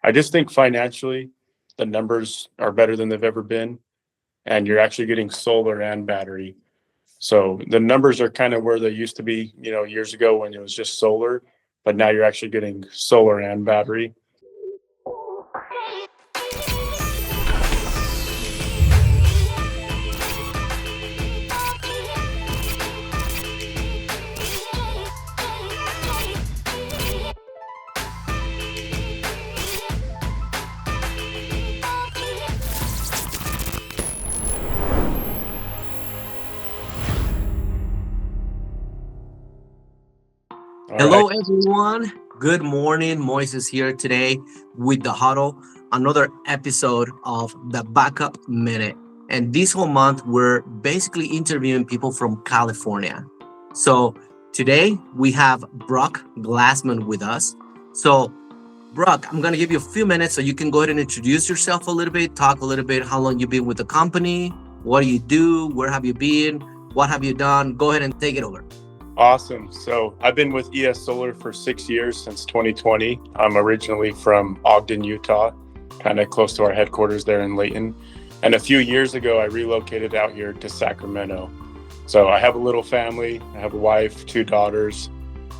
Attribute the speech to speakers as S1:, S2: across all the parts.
S1: I just think financially, the numbers are better than they've ever been, and you're actually getting solar and battery. So the numbers are kind of where they used to be, years ago when it was just solar, but now you're actually getting solar and battery.
S2: Hello, everyone. Good morning. Moises here today with the huddle, another episode of the Backup Minute. And this whole month, we're basically interviewing people from California. So today we have Brock Glassman with us. So, Brock, I'm going to give you a few minutes so you can go ahead and introduce yourself a little bit, talk a little bit how long you've been with the company, what do you do, where have you been, what have you done? Go ahead and take it over.
S1: Awesome. So I've been with ES Solar for 6 years, since 2020. I'm originally from Ogden, Utah, kind of close to our headquarters there in Layton. And a few years ago, I relocated out here to Sacramento. So I have a little family. I have a wife, 2 daughters,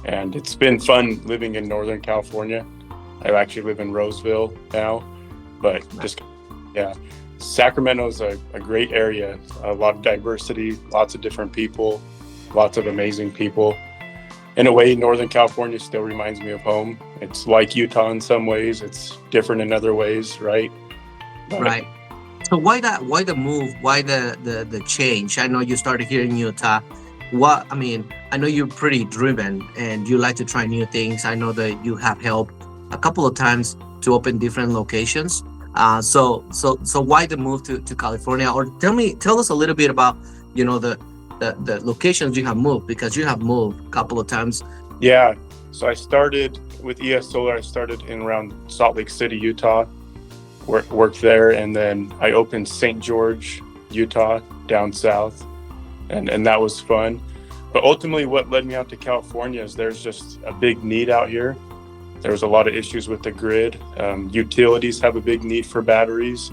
S1: and it's been fun living in Northern California. I actually live in Roseville now, but Sacramento's a great area, a lot of diversity, lots of different people. Lots of amazing people. In a way, Northern California still reminds me of home. It's like Utah in some ways. It's different in other ways, right?
S2: Right. So why the move? Why the change? I know you started here in Utah. I know you're pretty driven and you like to try new things. I know that you have helped a couple of times to open different locations. So why the move to California? Or tell us a little bit about, the locations you have moved, because you have moved a couple of times.
S1: Yeah. So I started with ES Solar. I started in around Salt Lake City, Utah, worked there. And then I opened St. George, Utah, down south. And that was fun. But ultimately what led me out to California is there's just a big need out here. There's a lot of issues with the grid. Utilities have a big need for batteries.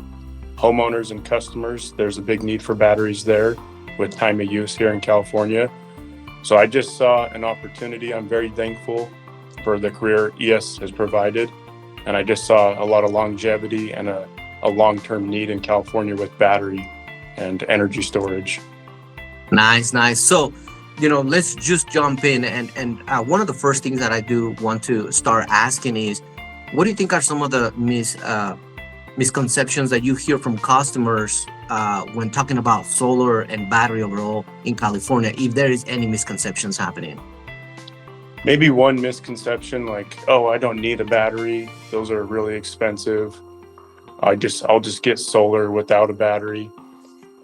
S1: Homeowners and customers, there's a big need for batteries there with time of use here in California. So I just saw an opportunity. I'm very thankful for the career ES has provided. And I just saw a lot of longevity and a long-term need in California with battery and energy storage.
S2: Nice. So, let's just jump in. And one of the first things that I do want to start asking is, what do you think are some of the misconceptions that you hear from customers when talking about solar and battery overall in California, if there is any misconceptions happening?
S1: Maybe one misconception, like, oh, I don't need a battery. Those are really expensive. I'll just get solar without a battery.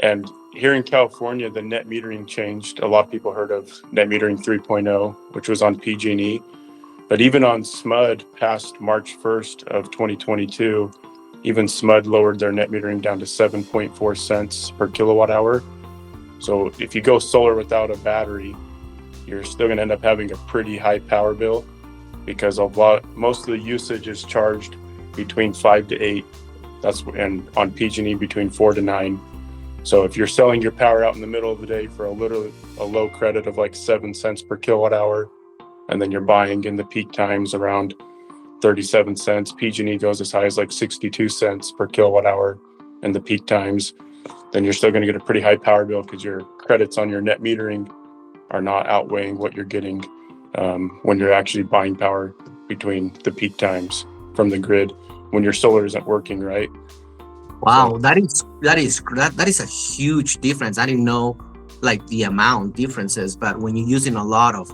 S1: And here in California, the net metering changed. A lot of people heard of net metering 3.0, which was on PG&E. But even on SMUD past March 1st of 2022, even SMUD lowered their net metering down to 7.4 cents per kilowatt hour. So if you go solar without a battery, you're still going to end up having a pretty high power bill, because most of the usage is charged between 5 to 8. And on PG&E between 4 to 9. So if you're selling your power out in the middle of the day for a low credit of like 7 cents per kilowatt hour, and then you're buying in the peak times around 37 cents. PG&E goes as high as like 62 cents per kilowatt hour in the peak times. Then you're still going to get a pretty high power bill, because your credits on your net metering are not outweighing what you're getting when you're actually buying power between the peak times from the grid when your solar isn't working, right?
S2: Wow, that is a huge difference. I didn't know like the amount differences, but when you're using a lot of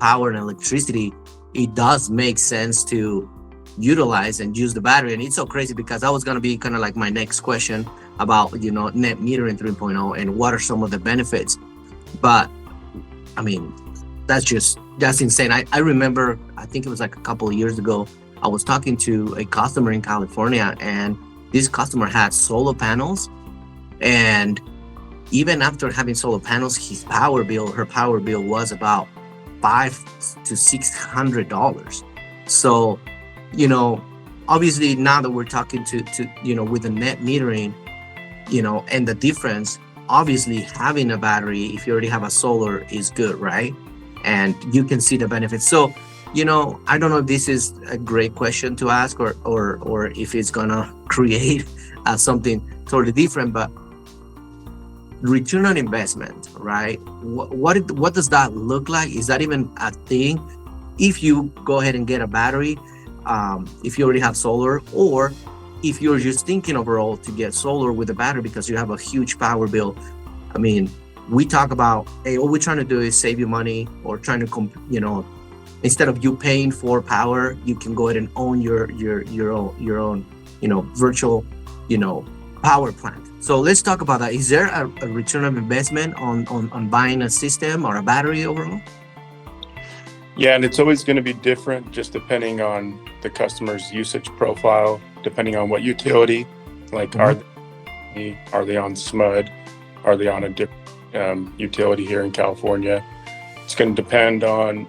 S2: power and electricity, it does make sense to utilize and use the battery. And it's so crazy, because that was going to be kind of like my next question about, net metering 3.0 and what are some of the benefits. But I mean, that's insane. I remember, I think it was like a couple of years ago, I was talking to a customer in California, and this customer had solar panels. And even after having solar panels, her power bill was about $500 to $600. So, obviously now that we're talking to with the net metering, and the difference, obviously having a battery, if you already have a solar, is good, right? And you can see the benefits. So, I don't know if this is a great question to ask, or if it's gonna create something totally different, but return on investment, right? What does that look like? Is that even a thing if you go ahead and get a battery, if you already have solar, or if you're just thinking overall to get solar with a battery because you have a huge power bill? I mean, we talk about, hey, all we're trying to do is save you money, or trying to instead of you paying for power, you can go ahead and own your own virtual power plant. So let's talk about that. Is there a return of investment on buying a system or a battery overall?
S1: Yeah, and it's always going to be different just depending on the customer's usage profile, depending on what utility, like are they on SMUD, are they on a different utility here in California. It's going to depend on,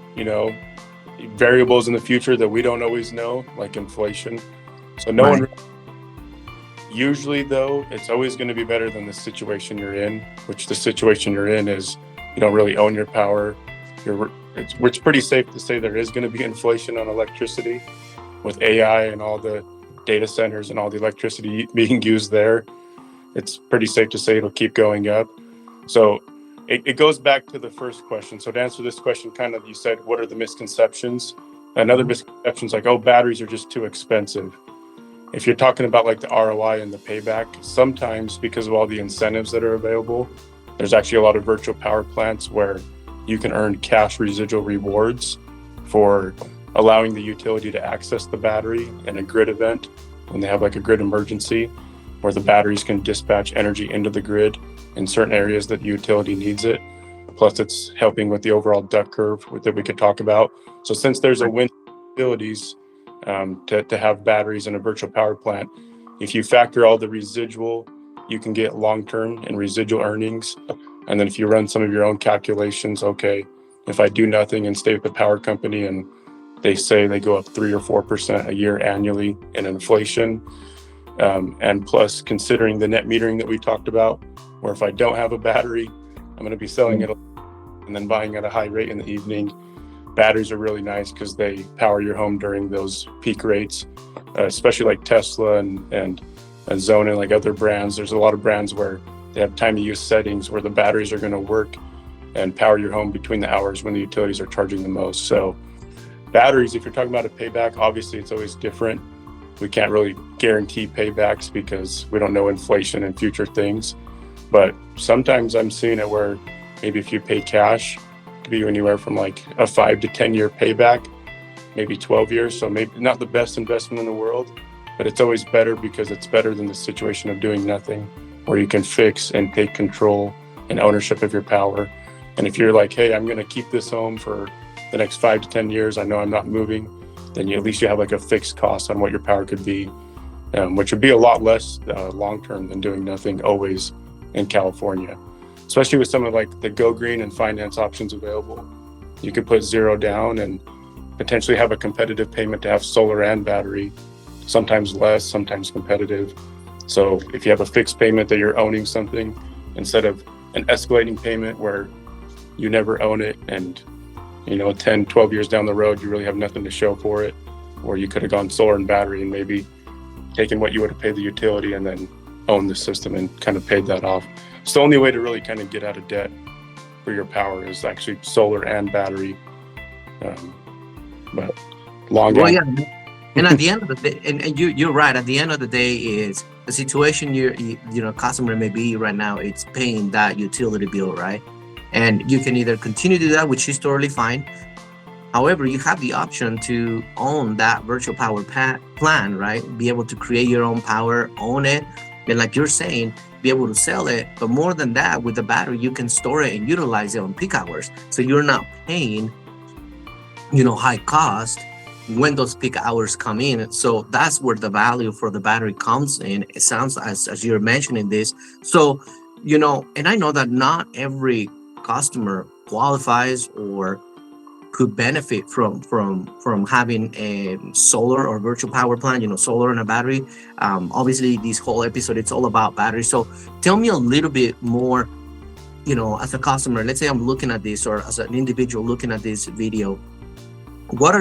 S1: variables in the future that we don't always know, like inflation. So usually though, it's always going to be better than the situation you're in, which the situation you're in is you don't really own your power. It's pretty safe to say there is going to be inflation on electricity with AI and all the data centers and all the electricity being used there. It's pretty safe to say it'll keep going up. So it goes back to the first question. So to answer this question, kind of, you said, what are the misconceptions? Another misconception is like, oh, batteries are just too expensive. If you're talking about like the ROI and the payback, sometimes because of all the incentives that are available, there's actually a lot of virtual power plants where you can earn cash residual rewards for allowing the utility to access the battery in a grid event when they have like a grid emergency, where the batteries can dispatch energy into the grid in certain areas that the utility needs it. Plus it's helping with the overall duck curve that we could talk about. So since there's a win utilities to have batteries in a virtual power plant, if you factor all the residual, you can get long-term and residual earnings. And then if you run some of your own calculations, okay, if I do nothing and stay with the power company and they say they go up 3 or 4% a year annually in inflation, and plus considering the net metering that we talked about, where if I don't have a battery, I'm going to be selling it and then buying at a high rate in the evening. Batteries are really nice because they power your home during those peak rates, especially like Tesla and Zona, like other brands. There's a lot of brands where they have time of use settings where the batteries are going to work and power your home between the hours when the utilities are charging the most. So batteries, if you're talking about a payback, obviously it's always different. We can't really guarantee paybacks because we don't know inflation and future things. But sometimes I'm seeing it where maybe if you pay cash, it could be anywhere from like a 5 to 10 year payback, maybe 12 years. So maybe not the best investment in the world, but it's always better because it's better than the situation of doing nothing, where you can fix and take control and ownership of your power. And if you're like, hey, I'm going to keep this home for the next 5 to 10 years, I know I'm not moving, then at least you have like a fixed cost on what your power could be, which would be a lot less long-term than doing nothing always in California, especially with some of like the go green and finance options available. You could put zero down and potentially have a competitive payment to have solar and battery, sometimes less, sometimes competitive. So if you have a fixed payment that you're owning something instead of an escalating payment where you never own it and 10, 12 years down the road, you really have nothing to show for it, or you could have gone solar and battery and maybe taken what you would have paid the utility and then own the system and kind of paid that off. It's the only way to really kind of get out of debt for your power is actually solar and battery. But long
S2: well, yeah. And at the end of the day, and you're right, at the end of the day is the situation customer may be right now, it's paying that utility bill, right? And you can either continue to do that, which is totally fine. However, you have the option to own that virtual power plan, right? Be able to create your own power, own it. And like you're saying, be able to sell it. But more than that, with the battery, you can store it and utilize it on peak hours. So you're not paying, high cost when those peak hours come in. So that's where the value for the battery comes in. It sounds as you're mentioning this. So, and I know that not every customer qualifies or could benefit from having a solar or virtual power plant, solar and a battery. Obviously this whole episode, it's all about battery. So tell me a little bit more, as a customer, let's say I'm looking at this, or as an individual looking at this video, what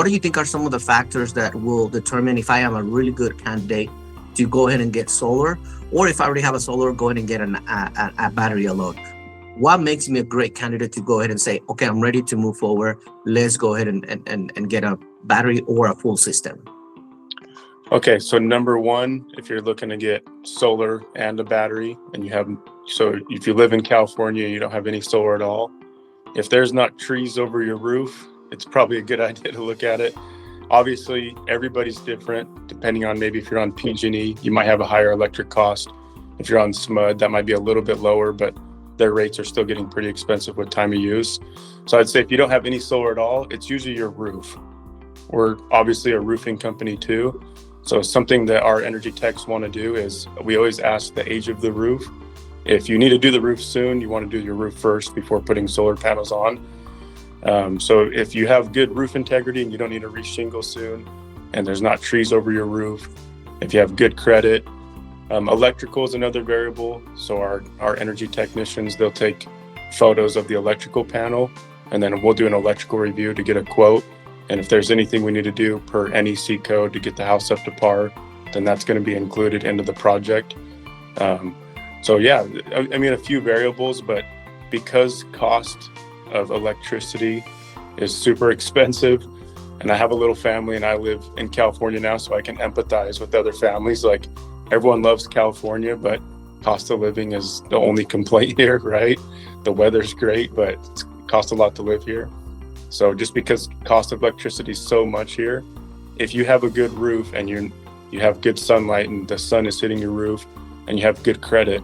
S2: do you think are some of the factors that will determine if I am a really good candidate to go ahead and get solar, or if I already have a solar, go ahead and get a battery alone? What makes me a great candidate to go ahead and say, okay, I'm ready to move forward. Let's go ahead and get a battery or a full system?
S1: Okay, so number one, if you're looking to get solar and a battery, and if you live in California, you don't have any solar at all, if there's not trees over your roof, it's probably a good idea to look at it. Obviously, everybody's different, depending on maybe if you're on PG&E, you might have a higher electric cost. If you're on SMUD, that might be a little bit lower, but their rates are still getting pretty expensive with time of use. So I'd say if you don't have any solar at all, it's usually your roof. We're obviously a roofing company too. So something that our energy techs want to do is we always ask the age of the roof. If you need to do the roof soon, you want to do your roof first before putting solar panels on. So if you have good roof integrity and you don't need to re-shingle soon, and there's not trees over your roof, if you have good credit, electrical is another variable. So our energy technicians, they'll take photos of the electrical panel, and then we'll do an electrical review to get a quote. And if there's anything we need to do per NEC code to get the house up to par, then that's going to be included into the project. So yeah, I mean, a few variables, but because cost of electricity is super expensive, and I have a little family and I live in California now, so I can empathize with other families. Like, everyone loves California, but cost of living is the only complaint here, right? The weather's great, but it costs a lot to live here. So just because cost of electricity is so much here, if you have a good roof and you have good sunlight and the sun is hitting your roof and you have good credit,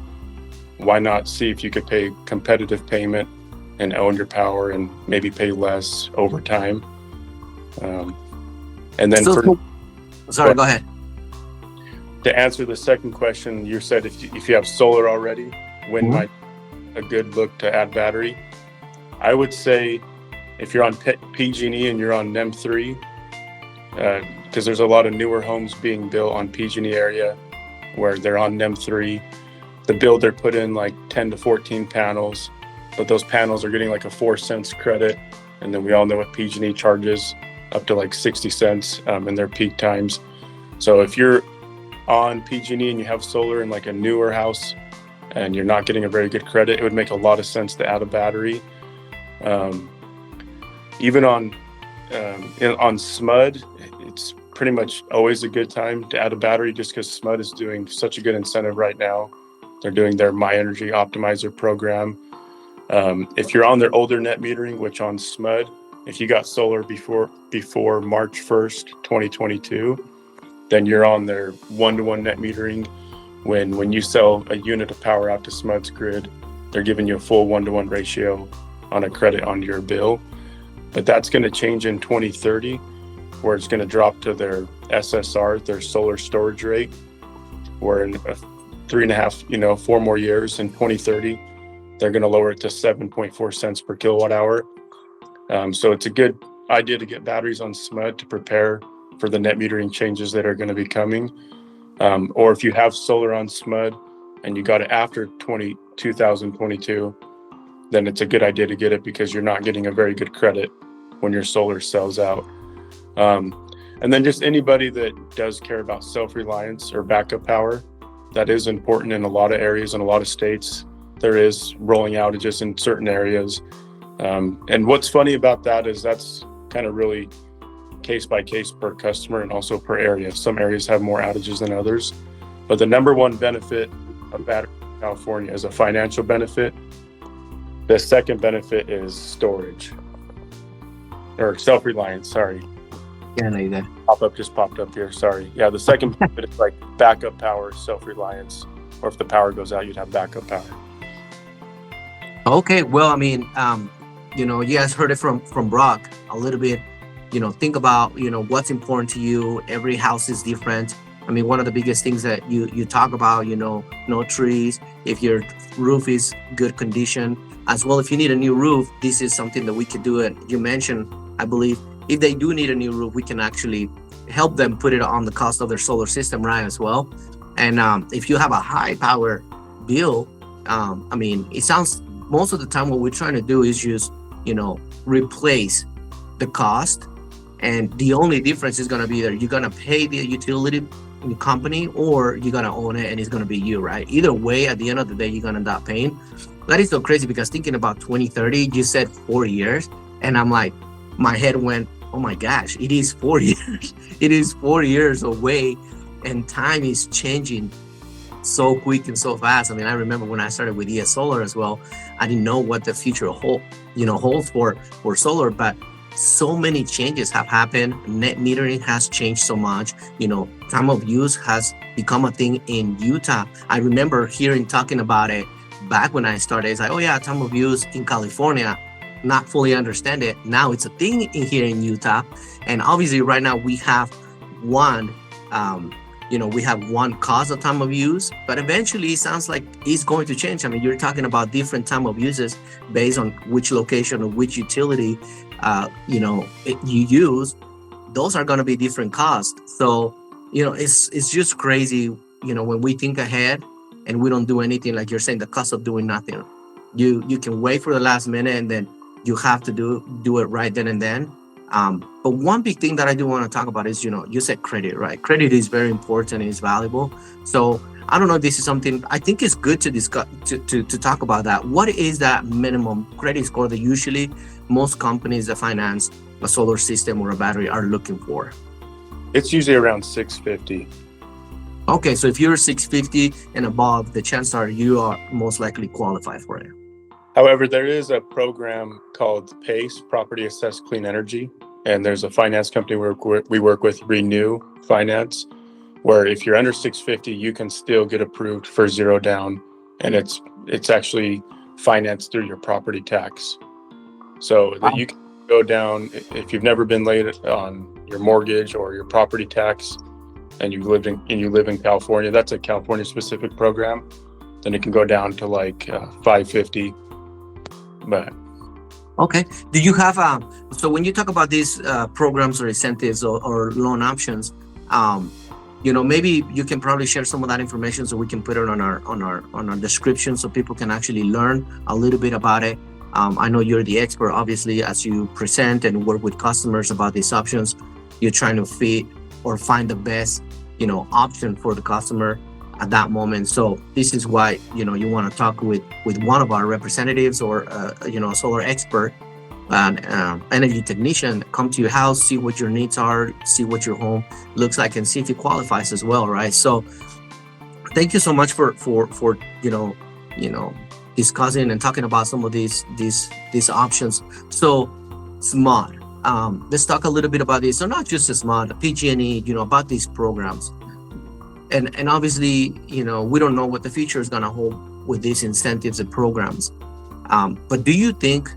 S1: why not see if you could pay competitive payment and own your power and maybe pay less over time? And then
S2: go ahead.
S1: To answer the second question, you said if you have solar already, when might a good look to add battery? I would say if you're on PG&E and you're on NEM 3, because there's a lot of newer homes being built on PG&E area where they're on NEM 3. The builder put in like 10 to 14 panels, but those panels are getting like a 4 cents credit. And then we all know what PG&E charges, up to like 60 cents in their peak times. So if you're on PG&E and you have solar in like a newer house and you're not getting a very good credit, it would make a lot of sense to add a battery. Even on SMUD, it's pretty much always a good time to add a battery, just because SMUD is doing such a good incentive right now. They're doing their My Energy Optimizer program. If you're on their older net metering, which on SMUD, if you got solar before March 1st, 2022, then you're on their 1-to-1 net metering. When you sell a unit of power out to SMUD's grid, they're giving you a full 1-to-1 ratio on a credit on your bill. But that's going to change in 2030, where it's going to drop to their SSR, their solar storage rate, where in 3.5, 4 more years, in 2030, they're going to lower it to 7.4 cents per kilowatt hour. So it's a good idea to get batteries on SMUD to prepare for the net metering changes that are going to be coming. Or if you have solar on SMUD and you got it after 2022, then it's a good idea to get it, because you're not getting a very good credit when your solar sells out. And then just anybody that does care about self-reliance or backup power, that is important in a lot of areas, in a lot of states. There is rolling outages in certain areas. And what's funny about that is that's kind of really case by case per customer and also per area. Some areas have more outages than others. But the number one benefit of battery in California is a financial benefit. The second benefit is storage, or self-reliance, sorry.
S2: Yeah, no, that
S1: Just popped up here, sorry. Yeah, the second benefit is like backup power, self-reliance, or if the power goes out, you'd have backup power.
S2: Okay, well, I mean, you guys heard it from Brock a little bit. Think about, what's important to you. Every house is different. I mean, one of the biggest things that you talk about, no trees. If your roof is good condition, as well, if you need a new roof, this is something that we could do. And you mentioned, I believe, if they do need a new roof, we can actually help them put it on the cost of their solar system, right, as well. And if you have a high power bill, I mean, it sounds, most of the time what we're trying to do is just, replace the cost. And the only difference is going to be that you're going to pay the utility company, or you're going to own it and it's going to be you, right? Either way, at the end of the day, you're going to end up paying. That is so crazy, because thinking about 2030, you said 4 years. And I'm like, my head went, oh my gosh, it is 4 years. It is 4 years away, and time is changing so quick and so fast. I mean, I remember when I started with ES Solar as well, I didn't know what the future holds for solar, but so many changes have happened. Net metering has changed so much. Time of use has become a thing in Utah. I remember talking about it back when I started. It's like, oh yeah, time of use in California, not fully understand it. Now it's a thing here in Utah. And obviously right now we have one cause of time of use, but eventually it sounds like it's going to change. I mean, you're talking about different time of uses based on which location or which utility you use. Those are going to be different costs. So, it's just crazy, when we think ahead and we don't do anything, like you're saying, the cost of doing nothing. You can wait for the last minute, and then you have to do it right then and then. But one big thing that I do want to talk about is, you said credit, right? Credit is very important and is valuable. So I don't know if this is something I think is good to discuss, to talk about that. What is that minimum credit score that usually most companies that finance a solar system or a battery are looking for?
S1: It's usually around 650.
S2: Okay, so if you're 650 and above, the chances are you are most likely qualified for it.
S1: However, there is a program called PACE, Property Assessed Clean Energy, and there's a finance company we work with, Renew Finance, where if you're under 650, you can still get approved for zero down, and it's actually financed through your property tax, so that you can go down if you've never been late on your mortgage or your property tax, and you live in California. That's a California specific program. Then it can go down to like 550. But
S2: okay, do you have so when you talk about these programs or incentives or loan options, maybe you can probably share some of that information so we can put it on our description so people can actually learn a little bit about it. I know you're the expert, obviously, as you present and work with customers about these options. You're trying to fit or find the best option for the customer at that moment. So this is why you want to talk with one of our representatives, or a solar expert and energy technician, come to your house, see what your needs are, see what your home looks like, and see if it qualifies as well, right? So thank you so much for discussing and talking about some of these options. So SMUD, let's talk a little bit about this. So not just the SMUD, the PG&E, about these programs. And obviously, we don't know what the future is going to hold with these incentives and programs. But do you think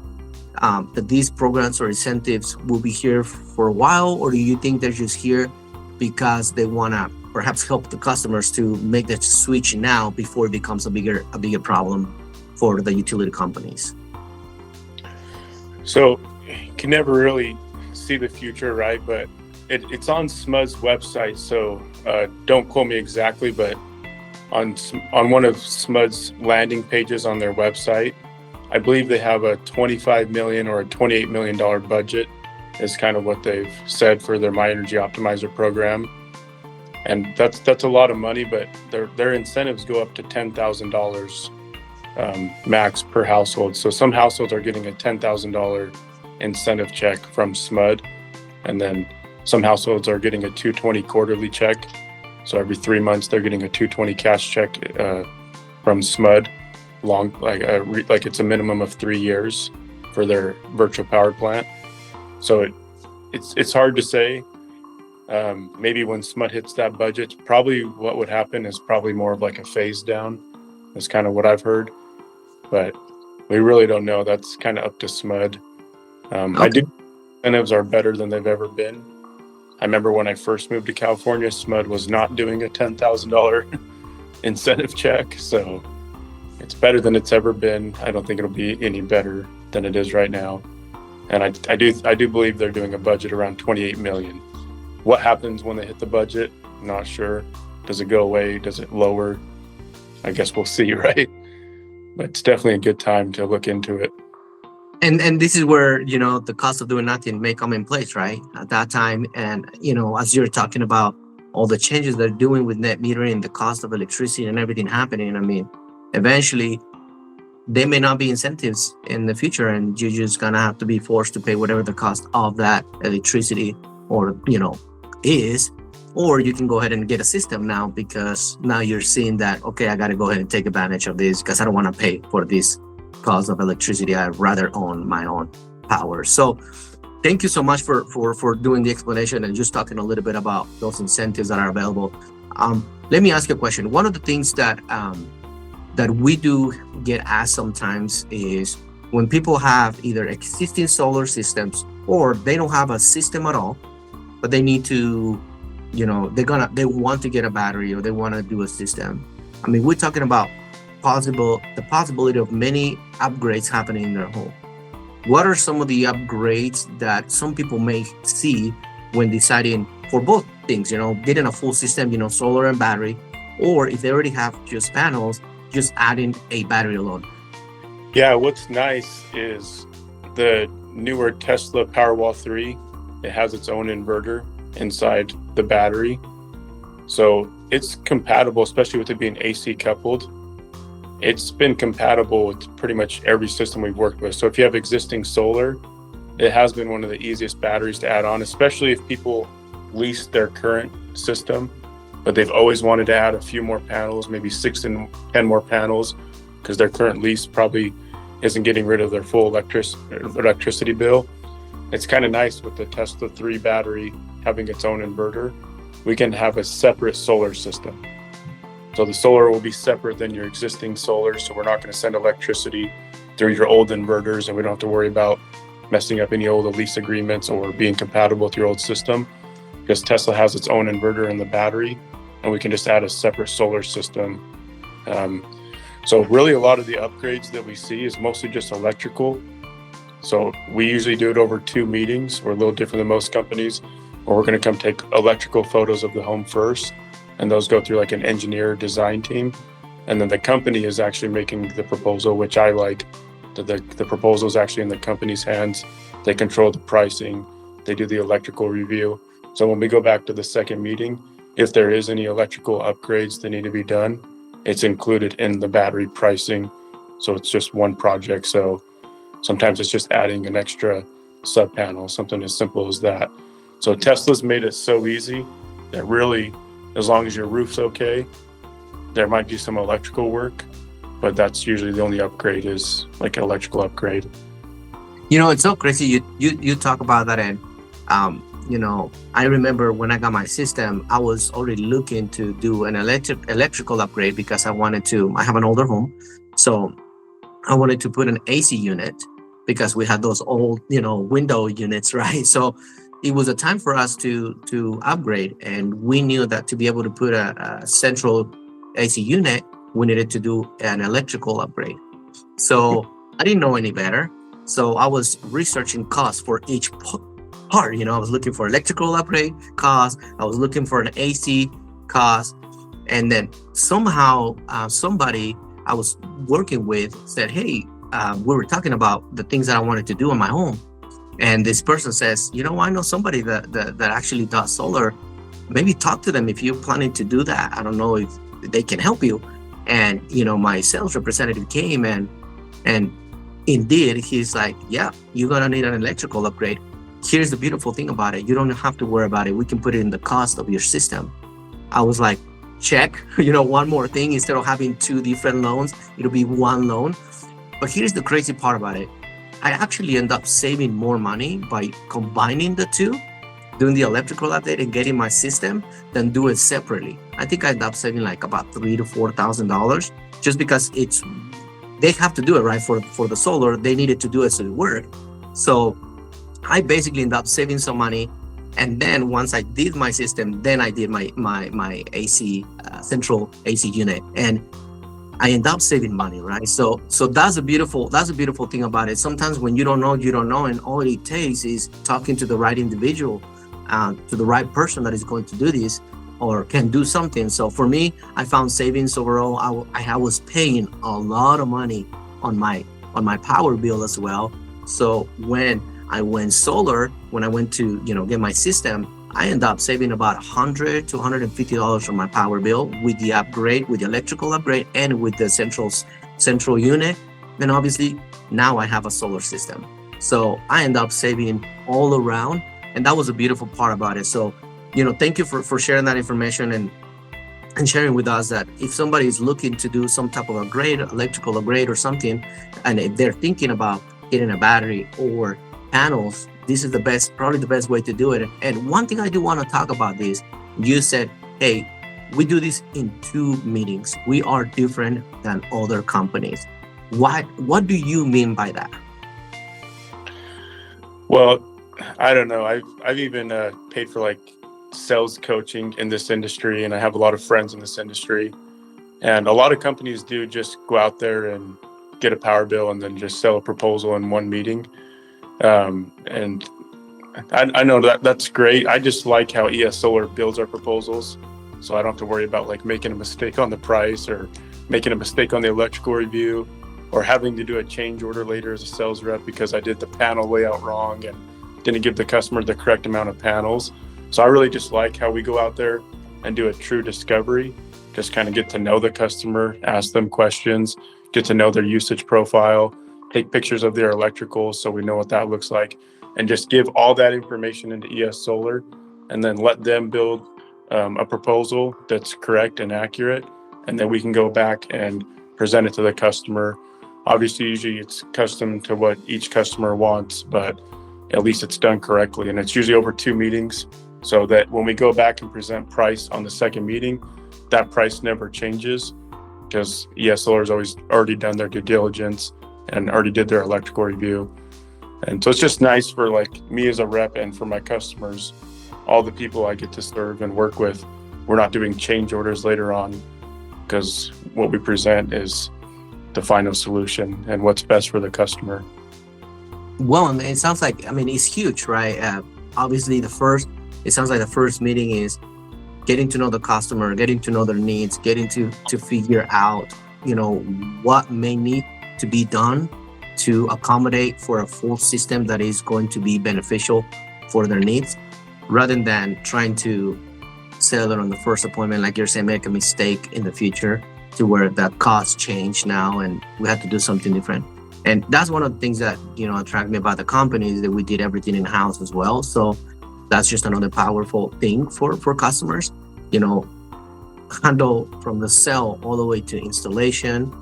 S2: that these programs or incentives will be here for a while, or do you think they're just here because they want to perhaps help the customers to make that switch now before it becomes a bigger problem for the utility companies?
S1: So you can never really see the future, right? But it's on SMUD's website, so don't quote me exactly, but on one of SMUD's landing pages on their website, I believe they have a $25 million or a $28 million budget is kind of what they've said for their My Energy Optimizer program. And that's a lot of money, but their incentives go up to $10,000 max per household. So some households are getting a $10,000 incentive check from SMUD, and then some households are getting a $220 quarterly check. So every 3 months they're getting a $220 cash check from SMUD, like it's a minimum of 3 years for their virtual power plant. So it's hard to say. Maybe when SMUD hits that budget, probably what would happen is probably more of like a phase down. That's kind of what I've heard, but we really don't know. That's kind of up to SMUD. Okay. I do. Incentives are better than they've ever been. I remember when I first moved to California, SMUD was not doing a $10,000 incentive check. So it's better than it's ever been. I don't think it'll be any better than it is right now. And I do believe they're doing a budget around 28 million. What happens when they hit the budget? Not sure. Does it go away? Does it lower? I guess we'll see, right? But it's definitely a good time to look into it.
S2: And this is where, the cost of doing nothing may come in place, right? At that time. And, as you're talking about all the changes they're doing with net metering, the cost of electricity and everything happening, I mean, eventually there may not be incentives in the future, and you're just gonna have to be forced to pay whatever the cost of that electricity is, or you can go ahead and get a system now, because now you're seeing that, okay, I got to go ahead and take advantage of this because I don't want to pay for this cost of electricity. I'd rather own my own power. So thank you so much for doing the explanation and just talking a little bit about those incentives that are available. Let me ask you a question. One of the things that we do get asked sometimes is when people have either existing solar systems or they don't have a system at all, but they need to, they want to get a battery or they want to do a system. I mean, we're talking about the possibility of many upgrades happening in their home. What are some of the upgrades that some people may see when deciding for both things, getting a full system, solar and battery, or if they already have just panels, just adding a battery alone?
S1: Yeah, what's nice is the newer Tesla Powerwall 3, it has its own inverter inside the battery. So it's compatible, especially with it being AC coupled. It's been compatible with pretty much every system we've worked with. So if you have existing solar, it has been one of the easiest batteries to add on, especially if people lease their current system, but they've always wanted to add a few more panels, maybe 6 and 10 more panels, because their current lease probably isn't getting rid of their full electricity bill. It's kind of nice with the Tesla 3 battery having its own inverter. We can have a separate solar system. So the solar will be separate than your existing solar. So we're not going to send electricity through your old inverters, and we don't have to worry about messing up any old lease agreements or being compatible with your old system, because Tesla has its own inverter in the battery, and we can just add a separate solar system. So really a lot of the upgrades that we see is mostly just electrical. So we usually do it over 2 meetings. We're a little different than most companies, where we're going to come take electrical photos of the home first, and those go through like an engineer design team. And then the company is actually making the proposal, which I like. The proposal is actually in the company's hands. They control the pricing. They do the electrical review. So when we go back to the second meeting, if there is any electrical upgrades that need to be done, it's included in the battery pricing. So it's just one project. So sometimes it's just adding an extra sub panel, something as simple as that. So Tesla's made it so easy that really, as long as your roof's okay, there might be some electrical work, but that's usually the only upgrade is like an electrical upgrade.
S2: It's so crazy. You talk about that, and I remember when I got my system, I was already looking to do an electrical upgrade because I have an older home, so I wanted to put an AC unit because we had those old, window units, right? So it was a time for us to upgrade, and we knew that to be able to put a central AC unit, we needed to do an electrical upgrade. So I didn't know any better. So I was researching costs for each part. I was looking for electrical upgrade cost. I was looking for an AC cost. And then somehow somebody I was working with said, hey, we were talking about the things that I wanted to do in my home. And this person says, I know somebody that actually does solar. Maybe talk to them if you're planning to do that. I don't know if they can help you. And, my sales representative came and indeed, he's like, yeah, you're going to need an electrical upgrade. Here's the beautiful thing about it. You don't have to worry about it. We can put it in the cost of your system. I was like, check, one more thing. Instead of having 2 different loans, it'll be one loan. But here's the crazy part about it. I actually end up saving more money by combining the 2, doing the electrical update and getting my system, than do it separately. I think I end up saving like about $3,000 to $4,000 just because they have to do it, right? For the solar, they needed to do it so it worked. So I basically end up saving some money And then once I did my system, then I did my AC central AC unit, and I end up saving money, right? So that's a beautiful thing about it. Sometimes when you don't know, and all it takes is talking to the right individual, to the right person that is going to do this or can do something. So for me, I found savings overall. I was paying a lot of money on my power bill as well. So when I went solar, when I went to get my system, I ended up saving about $100 to $150 on my power bill with the upgrade, with the electrical upgrade, and with the central unit. Then obviously now I have a solar system, so I end up saving all around, and that was a beautiful part about it. So thank you for sharing that information and sharing with us that if somebody is looking to do some type of electrical upgrade or something, and if they're thinking about getting a battery or panels, this is probably the best way to do it. And one thing I do want to talk about is, you said, hey, we do this in 2 meetings. We are different than other companies. What do you mean by that?
S1: Well, I don't know. I've even paid for like sales coaching in this industry, and I have a lot of friends in this industry. And a lot of companies do just go out there and get a power bill and then just sell a proposal in one meeting. And I know that's great. I just like how ES Solar builds our proposals, so I don't have to worry about like making a mistake on the price or making a mistake on the electrical review or having to do a change order later as a sales rep because I did the panel layout wrong and didn't give the customer the correct amount of panels. So I really just like how we go out there and do a true discovery, just kind of get to know the customer, ask them questions, get to know their usage profile, take pictures of their electricals so we know what that looks like, and just give all that information into ES Solar, and then let them build a proposal that's correct and accurate, and then we can go back and present it to the customer. Obviously, usually it's custom to what each customer wants, but at least it's done correctly, and it's usually over 2 meetings, so that when we go back and present price on the second meeting, that price never changes because ES Solar has already done their due diligence and already did their electrical review. And so it's just nice for like me as a rep and for my customers, all the people I get to serve and work with. We're not doing change orders later on because what we present is the final solution and what's best for the customer.
S2: Well, it sounds like, it's huge, right? Obviously it sounds like the first meeting is getting to know the customer, getting to know their needs, getting to figure out, what may need to be done to accommodate for a full system that is going to be beneficial for their needs, rather than trying to sell it on the first appointment, like you're saying, make a mistake in the future to where that cost change now and we have to do something different. And that's one of the things that, attract me about the company is that we did everything in-house as well. So that's just another powerful thing for customers, handle from the sale all the way to installation,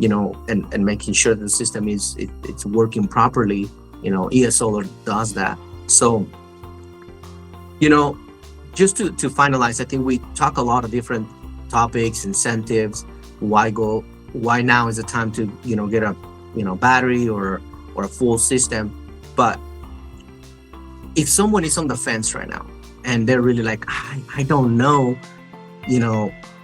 S2: and making sure the system it's working properly. ES Solar does that. So, just to finalize, I think we talk a lot of different topics, incentives, why now is the time to, get a, battery or a full system. But if someone is on the fence right now and they're really like, I don't know,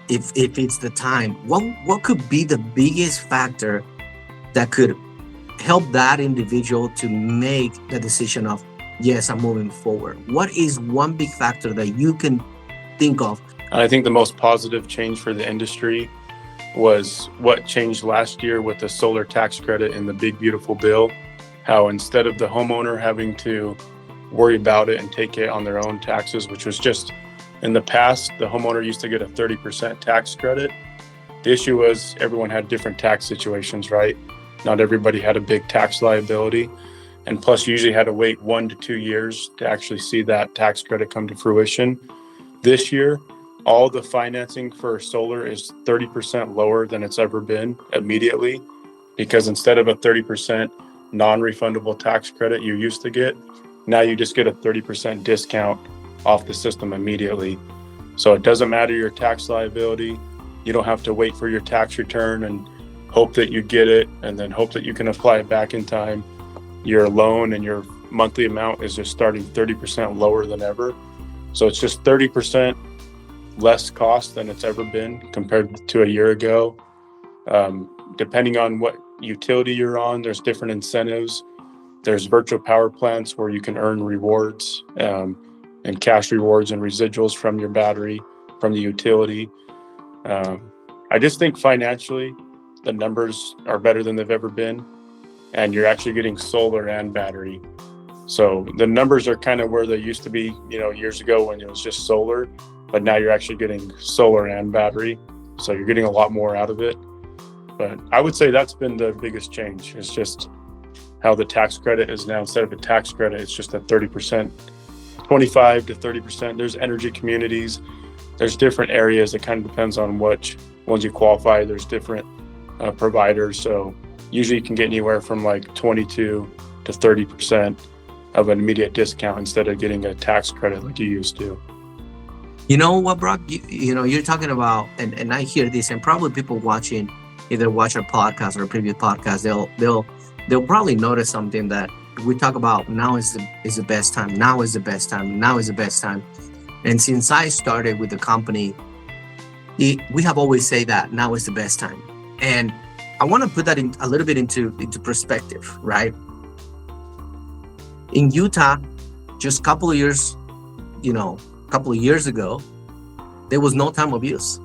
S2: if it's the time, what could be the biggest factor that could help that individual to make the decision of, yes, I'm moving forward? What is one big factor that you can think of?
S1: I think the most positive change for the industry was what changed last year with the solar tax credit and the big beautiful bill. How instead of the homeowner having to worry about it and take it on their own taxes, which was just in the past, the homeowner used to get a 30% tax credit. The issue was everyone had different tax situations, right? Not everybody had a big tax liability. And plus, you usually had to wait 1 to 2 years to actually see that tax credit come to fruition. This year, all the financing for solar is 30% lower than it's ever been immediately, because instead of a 30% non-refundable tax credit you used to get, now you just get a 30% discount off the system immediately. So it doesn't matter your tax liability. You don't have to wait for your tax return and hope that you get it and then hope that you can apply it back in time. Your loan and your monthly amount is just starting 30% lower than ever. So it's just 30% less cost than it's ever been compared to a year ago. Depending on what utility you're on, there's different incentives. There's virtual power plants where you can earn rewards and cash rewards and residuals from your battery, from the utility. I just think financially, the numbers are better than they've ever been, and you're actually getting solar and battery. So the numbers are kind of where they used to be, years ago when it was just solar, but now you're actually getting solar and battery. So you're getting a lot more out of it. But I would say that's been the biggest change. It's just how the tax credit is now. Instead of a tax credit, it's just a 30%, 25 to 30%. There's energy communities. There's different areas. It kind of depends on which ones you qualify. There's different providers. So usually you can get anywhere from like 22 to 30% of an immediate discount instead of getting a tax credit like you used to.
S2: You know what, Brock? You're talking about, and I hear this, and probably people watching, either watch our podcast or a previous podcast, they'll probably notice something that we talk about. Now is the best time. Now is the best time. Now is the best time. And since I started with the company, we have always said that now is the best time. And I want to put that in a little bit into perspective, right? In Utah, just a couple of years ago, there was no time of use.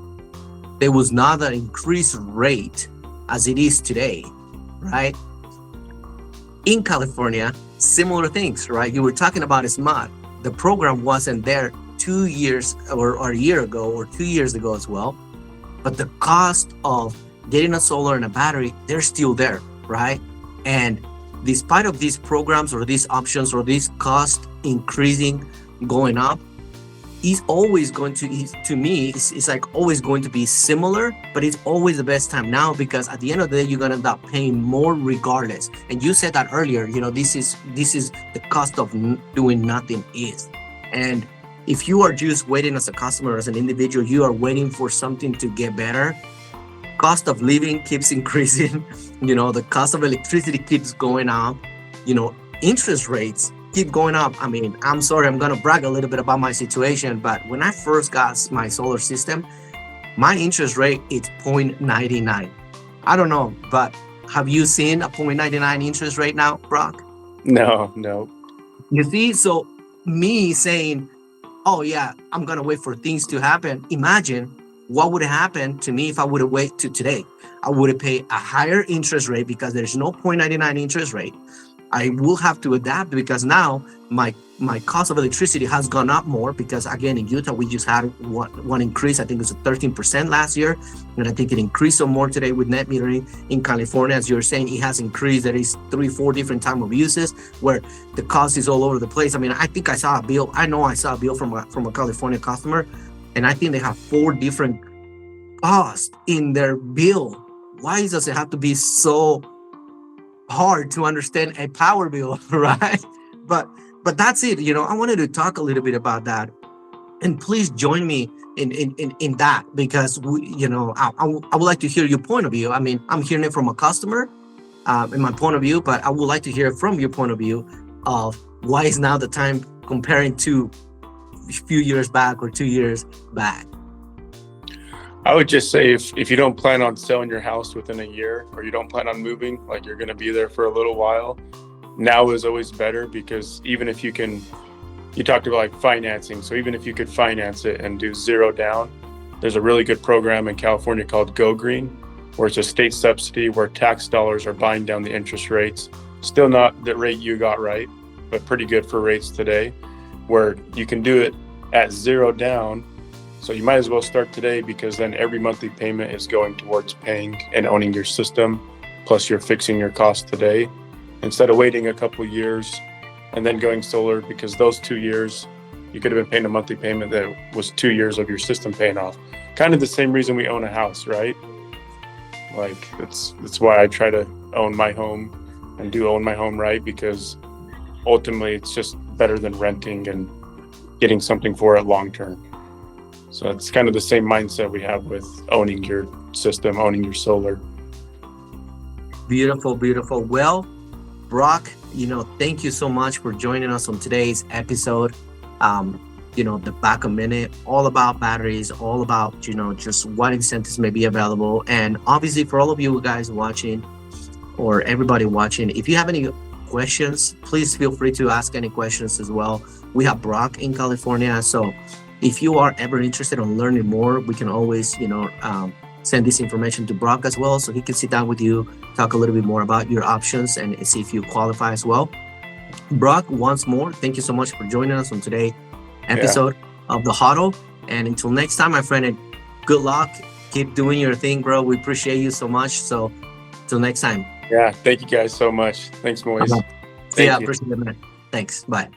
S2: There was not an increased rate as it is today, right? In California, similar things, right? You were talking about SMUD. The program wasn't there 2 years or a year ago or 2 years ago as well. But the cost of getting a solar and a battery, they're still there, right? And despite of these programs or these options or these costs increasing, going up, it's always going to me, it's like always going to be similar, but it's always the best time now, because at the end of the day, you're going to end up paying more regardless. And you said that earlier, this is the cost of doing nothing is. And if you are just waiting as a customer, as an individual, you are waiting for something to get better. Cost of living keeps increasing. The cost of electricity keeps going up. Interest rates keep going up. I mean, I'm sorry, I'm going to brag a little bit about my situation, but when I first got my solar system, my interest rate is 0.99. I don't know, but have you seen a 0.99 interest rate now, Brock?
S1: No.
S2: You see, so me saying, oh yeah, I'm going to wait for things to happen. Imagine what would have happened to me if I would have waited to today. I would have paid a higher interest rate because there's no 0.99 interest rate. I will have to adapt because now my cost of electricity has gone up more, because again, in Utah, we just had one increase. I think it was 13% last year. And I think it increased some more today with net metering. In California, as you're saying, it has increased. There is 3-4 different time of uses where the cost is all over the place. I mean, I think I saw a bill. I know I saw a bill from a California customer, and I think they have 4 different costs in their bill. Why does it have to be so hard to understand a power bill, right? But that's it. I wanted to talk a little bit about that, and please join me in that, because I would like to hear your point of view. I mean, I'm hearing it from a customer, in my point of view, but I would like to hear it from your point of view of why is now the time comparing to a few years back or 2 years back.
S1: I would just say if you don't plan on selling your house within a year, or you don't plan on moving, like you're going to be there for a little while, now is always better, because even if you talked about like financing. So even if you could finance it and do 0 down, there's a really good program in California called Go Green, where it's a state subsidy where tax dollars are buying down the interest rates. Still not the rate you got right, but pretty good for rates today, where you can do it at 0 down. So you might as well start today, because then every monthly payment is going towards paying and owning your system, plus you're fixing your costs today, instead of waiting a couple of years and then going solar, because those 2 years you could have been paying a monthly payment that was 2 years of your system paying off. Kind of the same reason we own a house, right? Like that's why I try to own my home and do own my home right, because ultimately it's just better than renting and getting something for it long term. So it's kind of the same mindset we have with owning your system, owning your solar.
S2: Beautiful, beautiful. Well, Brock, thank you so much for joining us on today's episode. The back a minute, all about batteries, all about, just what incentives may be available. And obviously for all of you guys watching or everybody watching, if you have any questions, please feel free to ask any questions as well. We have Brock in California. So if you are ever interested in learning more, we can always, send this information to Brock as well. So he can sit down with you, talk a little bit more about your options and see if you qualify as well. Brock, once more, thank you so much for joining us on today's episode of The Huddle. And until next time, my friend, good luck. Keep doing your thing, bro. We appreciate you so much. So till next time.
S1: Yeah. Thank you guys so much. Thanks, Moise.
S2: See ya. Appreciate it, man. Thanks. Bye.